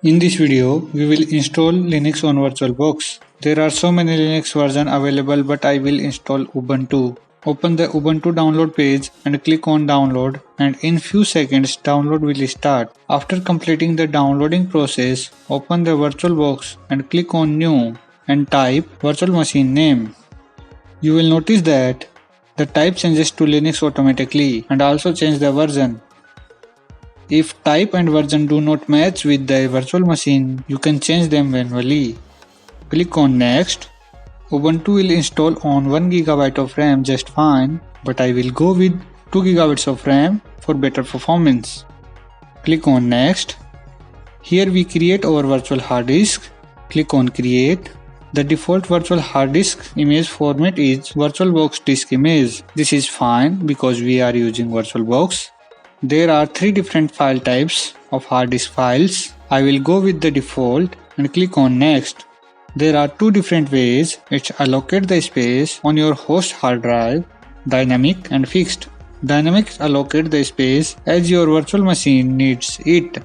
In this video, we will install Linux on VirtualBox. There are so many Linux versions available, but I will install Ubuntu. Open the Ubuntu download page and click on download, and in few seconds download will start. After completing the downloading process, open the VirtualBox and click on new and type virtual machine name. You will notice that the type changes to Linux automatically and also change the version. If type and version do not match with the virtual machine, you can change them manually. Click on next. Ubuntu will install on 1 GB of RAM just fine, but I will go with 2 GB of RAM for better performance. Click on next. Here we create our virtual hard disk. Click on create. The default virtual hard disk image format is VirtualBox disk image. This is fine because we are using VirtualBox. There are 3 different file types of hard disk files. I will go with the default and click on next. There are 2 different ways which allocate the space on your host hard drive, dynamic and fixed. Dynamic allocate the space as your virtual machine needs it.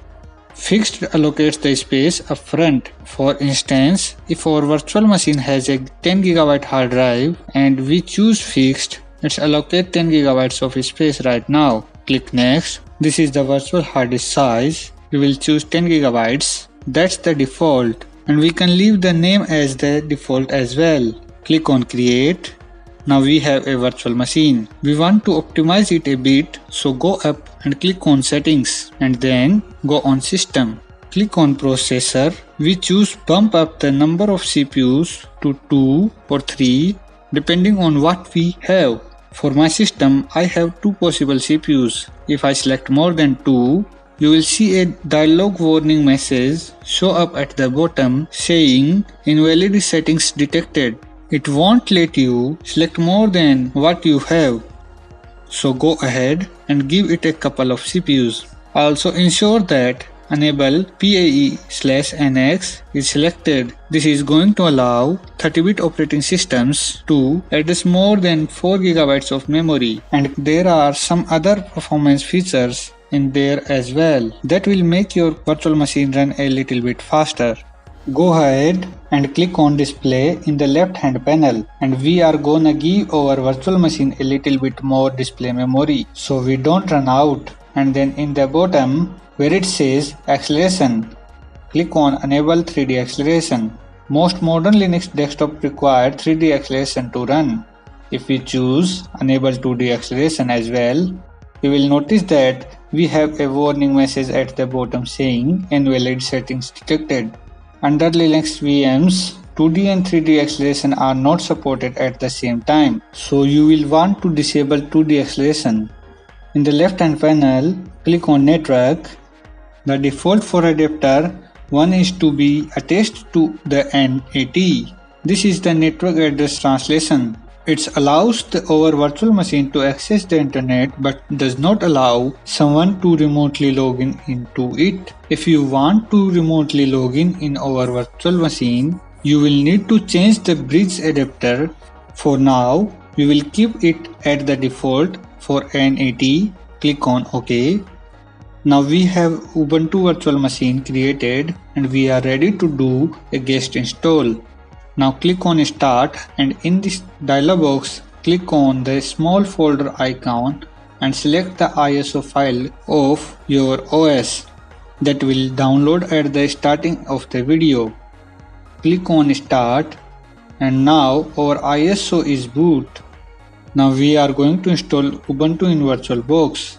Fixed allocates the space upfront. For instance, if our virtual machine has a 10 GB hard drive and we choose fixed, it's allocate 10 GB of space right now. Click next. This is the virtual hard disk size. We will choose 10 GB. That's the default, and we can leave the name as the default as well. Click on create. Now we have a virtual machine. We want to optimize it a bit, so go up and click on settings and then go on system. Click on processor. We choose bump up the number of CPUs to 2 or 3 depending on what we have. For my system, I have 2 possible CPUs. If I select more than 2, you will see a dialog warning message show up at the bottom saying invalid settings detected. It won't let you select more than what you have. So go ahead and give it a couple of CPUs. Also ensure that enable PAE/NX is selected. This is going to allow 30-bit operating systems to address more than 4 GB of memory, and there are some other performance features in there as well that will make your virtual machine run a little bit faster. Go ahead and click on display in the left hand panel, and we are gonna give our virtual machine a little bit more display memory so we don't run out. And then in the bottom where it says acceleration, click on enable 3D acceleration. Most modern Linux desktop require 3D acceleration to run. If we choose enable 2D acceleration as well, you will notice that we have a warning message at the bottom saying invalid settings detected. Under Linux VMs, 2D and 3D acceleration are not supported at the same time, so you will want to disable 2D acceleration. In the left hand panel, click on network. The default for adapter 1 is to be attached to the NAT. This is the network address translation. It allows our virtual machine to access the internet but does not allow someone to remotely log in into it. If you want to remotely log in our virtual machine, you will need to change the bridge adapter. For now, we will keep it at the default for NAT. Click on OK. Now we have Ubuntu virtual machine created and we are ready to do a guest install. Now click on start, and in this dialog box click on the small folder icon and select the ISO file of your OS that will download at the starting of the video. Click on start, and now our ISO is boot. Now we are going to install Ubuntu in VirtualBox.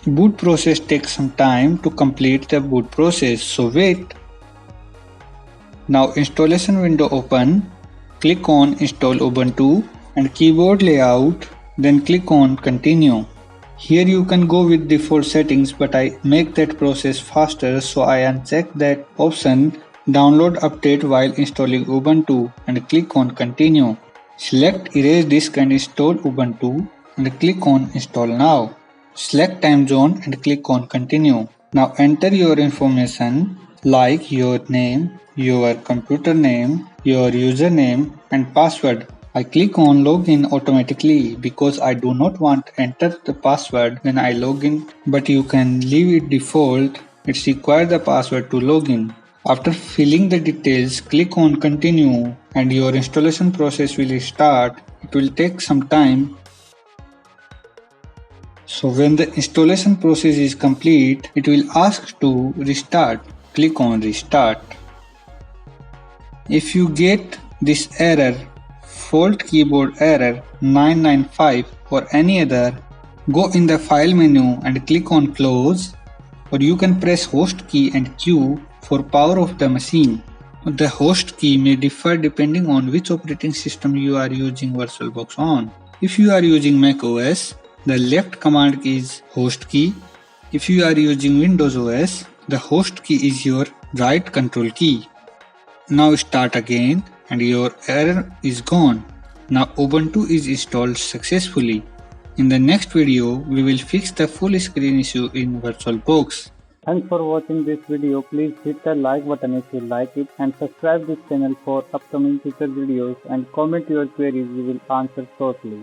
Boot process takes some time to complete the boot process, so wait. Now installation window open. Click on install Ubuntu and keyboard layout, then click on continue. Here you can go with default settings, but I make that process faster, so I uncheck that option download update while installing Ubuntu and click on continue. Select erase disk and install Ubuntu and click on install now. Select time zone and click on continue. Now enter your information like your name, your computer name, your username and password. I click on login automatically because I do not want to enter the password when I log in, but you can leave it default. It's required the password to log in. After filling the details, click on continue and your installation process will start. It will take some time. So when the installation process is complete, it will ask to restart. Click on restart. If you get this error, fault keyboard error 995 or any other, go in the file menu and click on close, or you can press host key and Q for power of the machine. The host key may differ depending on which operating system you are using VirtualBox on. If you are using Mac OS, the left command key is host key. If you are using Windows OS, the host key is your right control key. Now start again and your error is gone. Now Ubuntu is installed successfully. In the next video, we will fix the full screen issue in VirtualBox. Thanks for watching this video. Please hit the like button if you like it and subscribe this channel for upcoming future videos and comment your queries, we will answer shortly.